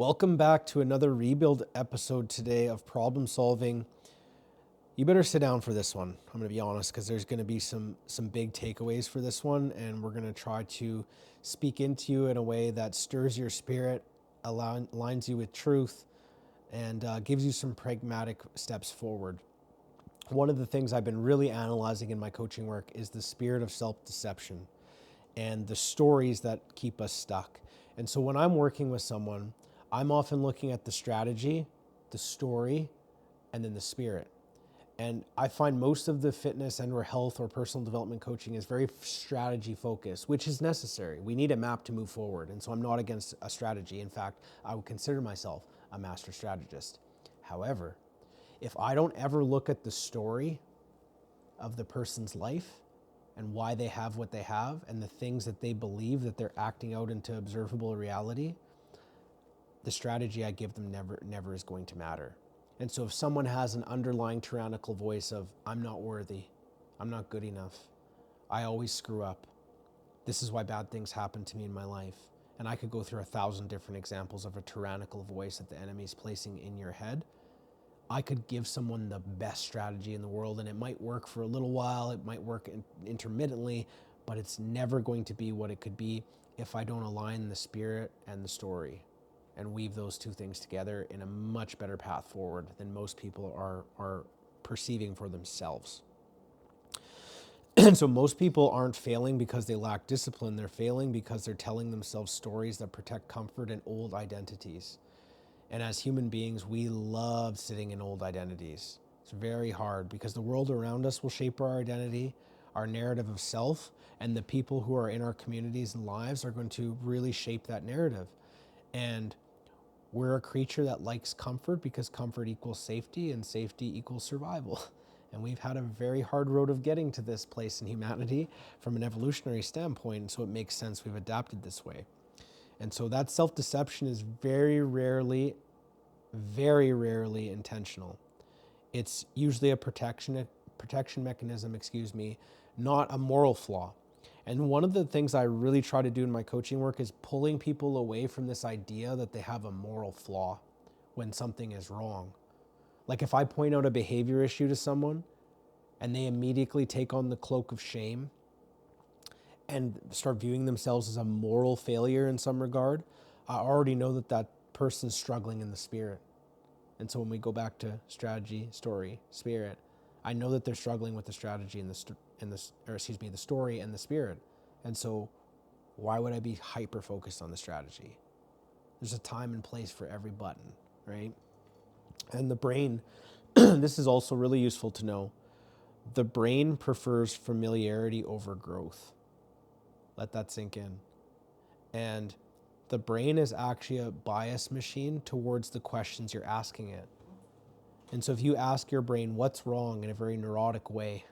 Welcome back to another rebuild episode today of problem solving. You better sit down for this one. I'm going to be honest because there's going to be some big takeaways for this one, and we're going to try to speak into you in a way that stirs your spirit, aligns you with truth, and gives you some pragmatic steps forward. One of the things I've been really analyzing in my coaching work is the spirit of self-deception and the stories that keep us stuck. And so when I'm working with someone, I'm often looking at the strategy, the story, and then the spirit. And I find most of the fitness and or health or personal development coaching is very strategy focused, which is necessary. We need a map to move forward. And so I'm not against a strategy. In fact, I would consider myself a master strategist. However, if I don't ever look at the story of the person's life and why they have what they have and the things that they believe that they're acting out into observable reality, the strategy I give them never is going to matter. And so if someone has an underlying tyrannical voice of, I'm not worthy, I'm not good enough, I always screw up, this is why bad things happen to me in my life, and I could go through 1,000 different examples of a tyrannical voice that the enemy is placing in your head, I could give someone the best strategy in the world, and it might work for a little while, it might work intermittently, but it's never going to be what it could be if I don't align the spirit and the story and weave those two things together in a much better path forward than most people are perceiving for themselves. And so most people aren't failing because they lack discipline. They're failing because they're telling themselves stories that protect comfort and old identities. And as human beings, we love sitting in old identities. It's very hard because the world around us will shape our identity, our narrative of self, and the people who are in our communities and lives are going to really shape that narrative. And we're a creature that likes comfort because comfort equals safety and safety equals survival. And we've had a very hard road of getting to this place in humanity from an evolutionary standpoint. And so it makes sense we've adapted this way. And so that self-deception is very rarely intentional. It's usually a protection mechanism, not a moral flaw. And one of the things I really try to do in my coaching work is pulling people away from this idea that they have a moral flaw when something is wrong. Like if I point out a behavior issue to someone and they immediately take on the cloak of shame and start viewing themselves as a moral failure in some regard, I already know that that person's struggling in the spirit. And so when we go back to strategy, story, spirit, I know that they're struggling with the strategy and the story and the spirit. And so why would I be hyper focused on the strategy? There's a time and place for every button, right? And the brain, this is also really useful to know. The brain prefers familiarity over growth. Let that sink in. And the brain is actually a bias machine towards the questions you're asking it. And so if you ask your brain what's wrong in a very neurotic way,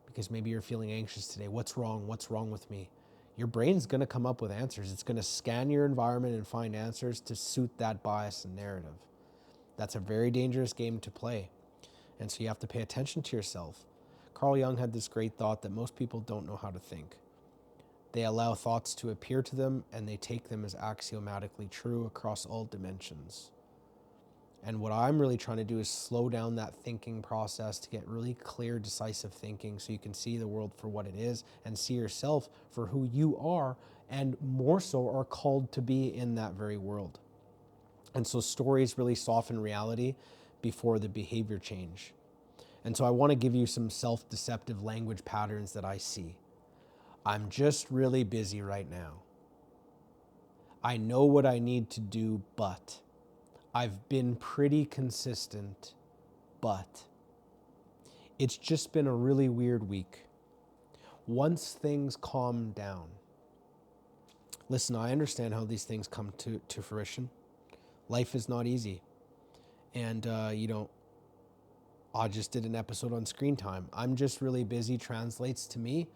because maybe you're feeling anxious today, what's wrong with me? Your brain's going to come up with answers. It's going to scan your environment and find answers to suit that bias and narrative. That's a very dangerous game to play. And so you have to pay attention to yourself. Carl Jung had this great thought that most people don't know how to think. They allow thoughts to appear to them and they take them as axiomatically true across all dimensions. And what I'm really trying to do is slow down that thinking process to get really clear, decisive thinking so you can see the world for what it is and see yourself for who you are and more so are called to be in that very world. And so stories really soften reality before the behavior change. And so I want to give you some self-deceptive language patterns that I see. I'm just really busy right now. I know what I need to do, but I've been pretty consistent, but it's just been a really weird week. Once things calm down. Listen, I understand how these things come to fruition. Life is not easy. And, I just did an episode on screen time. I'm just really busy translates to me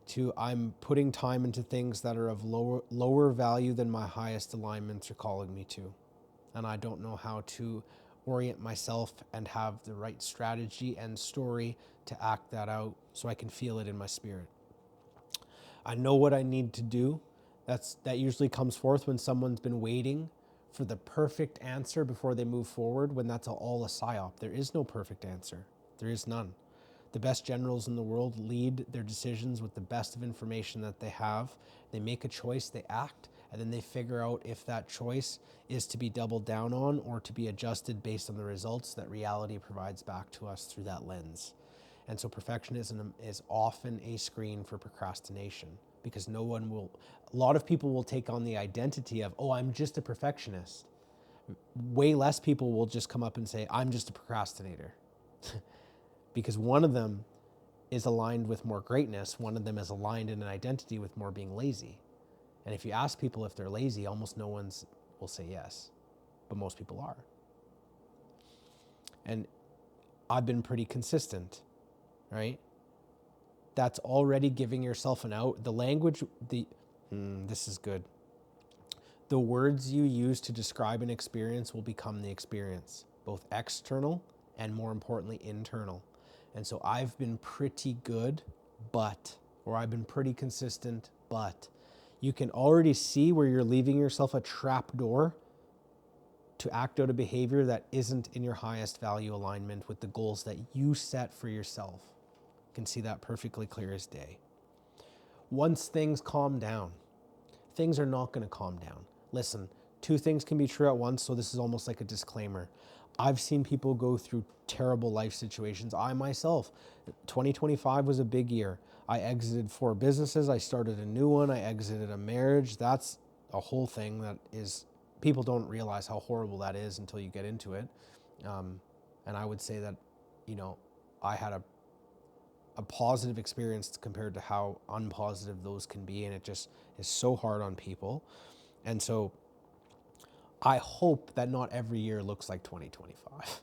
to I'm putting time into things that are of lower value than my highest alignments are calling me to. And I don't know how to orient myself and have the right strategy and story to act that out so I can feel it in my spirit. I know what I need to do. That usually comes forth when someone's been waiting for the perfect answer before they move forward, when that's all a psyop. There is no perfect answer. There is none. The best generals in the world lead their decisions with the best of information that they have. They make a choice, they act, and then they figure out if that choice is to be doubled down on or to be adjusted based on the results that reality provides back to us through that lens. And so perfectionism is often a screen for procrastination, because a lot of people will take on the identity of, oh, I'm just a perfectionist. Way less people will just come up and say, I'm just a procrastinator. Because one of them is aligned with more greatness. One of them is aligned in an identity with more being lazy. And if you ask people if they're lazy, almost no one will say yes, but most people are. And I've been pretty consistent, right? That's already giving yourself an out. The language, this is good. The words you use to describe an experience will become the experience, both external and, more importantly, internal. And so I've been pretty good, or I've been pretty consistent, but you can already see where you're leaving yourself a trap door to act out a behavior that isn't in your highest value alignment with the goals that you set for yourself. You can see that perfectly clear as day. Once things calm down, things are not going to calm down. Listen, two things can be true at once, so this is almost like a disclaimer. I've seen people go through terrible life situations. I myself, 2025 was a big year. I exited 4 businesses. I started a new one. I exited a marriage. That's a whole thing that is, people don't realize how horrible that is until you get into it. And I would say that, I had a positive experience compared to how unpositive those can be. And it just is so hard on people. And so I hope that not every year looks like 2025.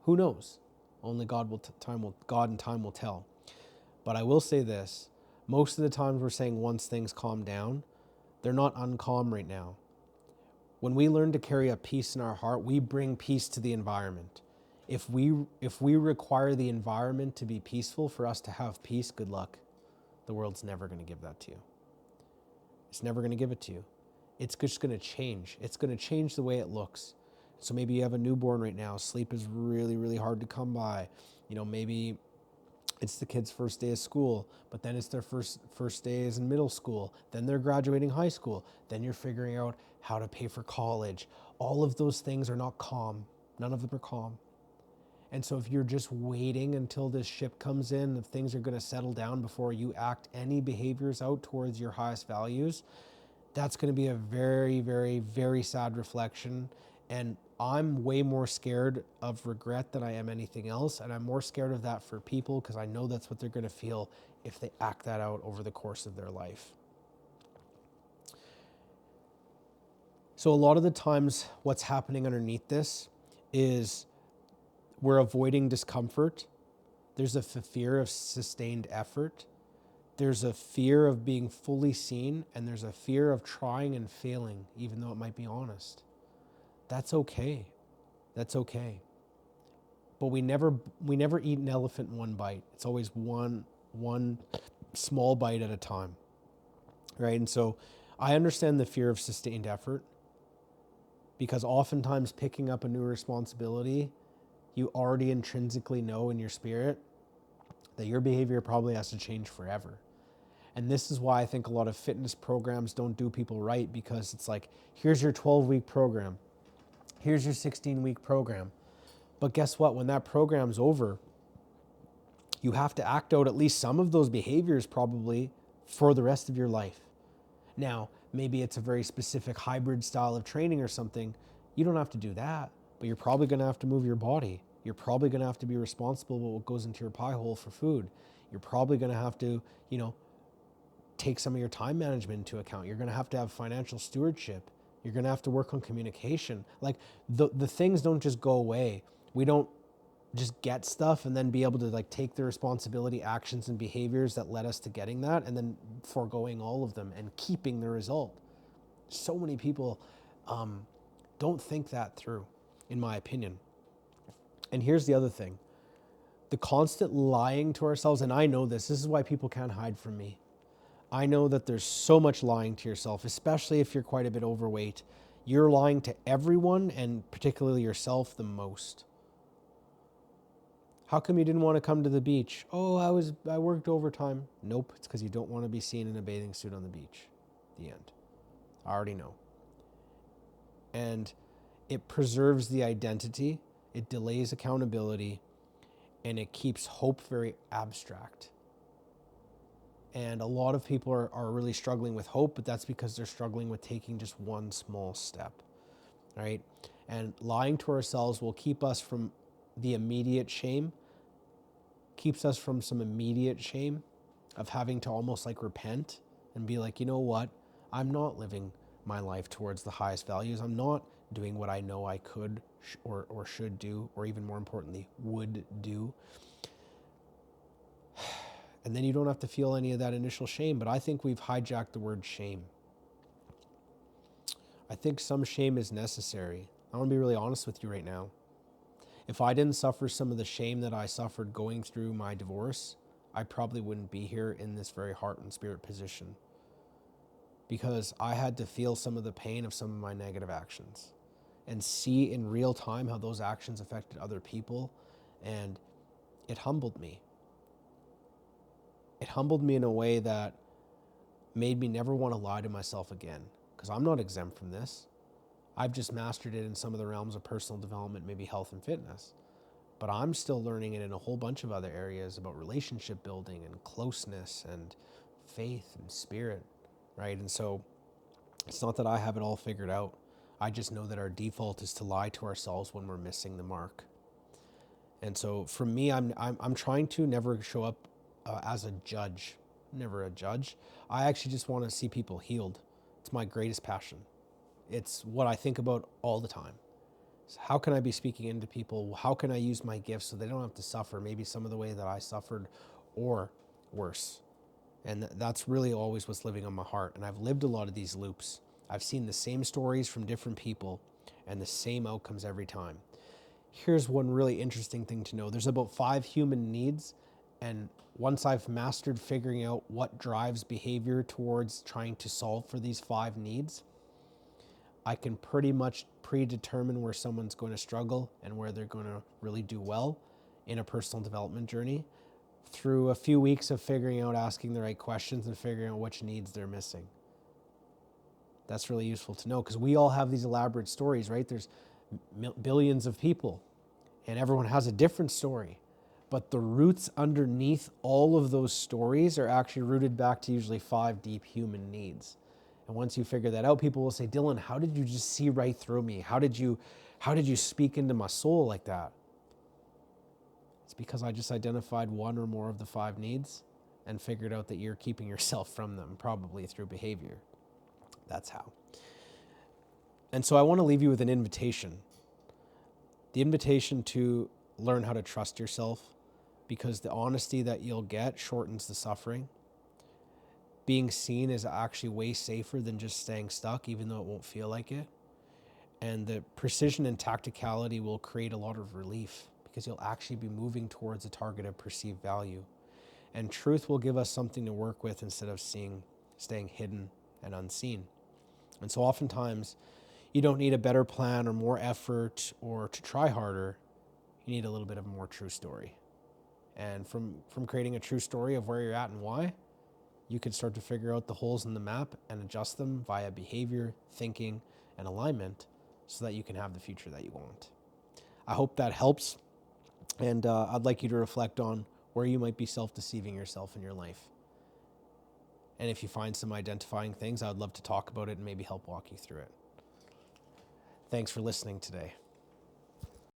Who knows? Only God and time will tell. But I will say this, most of the times we're saying once things calm down, they're not uncalm right now. When we learn to carry a peace in our heart, we bring peace to the environment. If we require the environment to be peaceful for us to have peace, good luck. The world's never going to give that to you. It's never going to give it to you. It's just going to change. It's going to change the way it looks. So maybe you have a newborn right now. Sleep is really, really hard to come by. Maybe it's the kid's first day of school, but then it's their first days in middle school. Then they're graduating high school. Then you're figuring out how to pay for college. All of those things are not calm. None of them are calm. And so if you're just waiting until this ship comes in, if things are going to settle down before you act any behaviors out towards your highest values, that's going to be a very, very, very sad reflection. And I'm way more scared of regret than I am anything else. And I'm more scared of that for people because I know that's what they're going to feel if they act that out over the course of their life. So a lot of the times what's happening underneath this is we're avoiding discomfort. There's a fear of sustained effort. There's a fear of being fully seen, and there's a fear of trying and failing, even though it might be honest. That's okay. That's okay. But we never eat an elephant in one bite. It's always one small bite at a time, right? And so I understand the fear of sustained effort, because oftentimes picking up a new responsibility, you already intrinsically know in your spirit that your behavior probably has to change forever. And this is why I think a lot of fitness programs don't do people right, because it's like, here's your 12-week program. Here's your 16-week program. But guess what? When that program's over, you have to act out at least some of those behaviors probably for the rest of your life. Now, maybe it's a very specific hybrid style of training or something. You don't have to do that, but you're probably going to have to move your body. You're probably going to have to be responsible for what goes into your pie hole for food. You're probably going to have to, take some of your time management into account. You're going to have financial stewardship. You're going to have to work on communication. Like the things don't just go away. We don't just get stuff and then be able to take the responsibility, actions and behaviors that led us to getting that, and then foregoing all of them and keeping the result. So many people don't think that through, in my opinion. And here's the other thing. The constant lying to ourselves, and I know this is why people can't hide from me. I know that there's so much lying to yourself, especially if you're quite a bit overweight. You're lying to everyone, and particularly yourself, the most. How come you didn't want to come to the beach? Oh, I worked overtime. Nope, it's because you don't want to be seen in a bathing suit on the beach. The end. I already know. And it preserves the identity, it delays accountability, and it keeps hope very abstract. And a lot of people are really struggling with hope, but that's because they're struggling with taking just one small step, right? And lying to ourselves will keep us from the immediate shame, keeps us from some immediate shame of having to almost like repent and be like, you know what? I'm not living my life towards the highest values. I'm not doing what I know I could or should do, or even more importantly, would do. And then you don't have to feel any of that initial shame. But I think we've hijacked the word shame. I think some shame is necessary. I want to be really honest with you right now. If I didn't suffer some of the shame that I suffered going through my divorce, I probably wouldn't be here in this very heart and spirit position, because I had to feel some of the pain of some of my negative actions and see in real time how those actions affected other people. And it humbled me. It humbled me in a way that made me never want to lie to myself again, because I'm not exempt from this. I've just mastered it in some of the realms of personal development, maybe health and fitness. But I'm still learning it in a whole bunch of other areas about relationship building and closeness and faith and spirit, right? And so it's not that I have it all figured out. I just know that our default is to lie to ourselves when we're missing the mark. And so for me, I'm trying to never show up as a judge, never a judge. I actually just want to see people healed. It's my greatest passion. It's what I think about all the time. So how can I be speaking into people? How can I use my gifts so they don't have to suffer maybe some of the way that I suffered, or worse? And that's really always what's living on my heart. And I've lived a lot of these loops. I've seen the same stories from different people and the same outcomes every time. Here's one really interesting thing to know. There's about 5 human needs. And once I've mastered figuring out what drives behavior towards trying to solve for these 5 needs, I can pretty much predetermine where someone's going to struggle and where they're going to really do well in a personal development journey through a few weeks of figuring out, asking the right questions and figuring out which needs they're missing. That's really useful to know, because we all have these elaborate stories, right? There's billions of people and everyone has a different story. But the roots underneath all of those stories are actually rooted back to usually 5 deep human needs. And once you figure that out, people will say, Dillon, how did you just see right through me? How did you speak into my soul like that? It's because I just identified one or more of the 5 needs and figured out that you're keeping yourself from them, probably through behavior. That's how. And so I want to leave you with an invitation. The invitation to learn how to trust yourself, because the honesty that you'll get shortens the suffering. Being seen is actually way safer than just staying stuck, even though it won't feel like it. And the precision and tacticality will create a lot of relief, because you'll actually be moving towards a target of perceived value. And truth will give us something to work with instead of staying hidden and unseen. And so oftentimes, you don't need a better plan or more effort or to try harder. You need a little bit of a more true story. And from creating a true story of where you're at and why, you can start to figure out the holes in the map and adjust them via behavior, thinking, and alignment so that you can have the future that you want. I hope that helps. And I'd like you to reflect on where you might be self-deceiving yourself in your life. And if you find some identifying things, I'd love to talk about it and maybe help walk you through it. Thanks for listening today.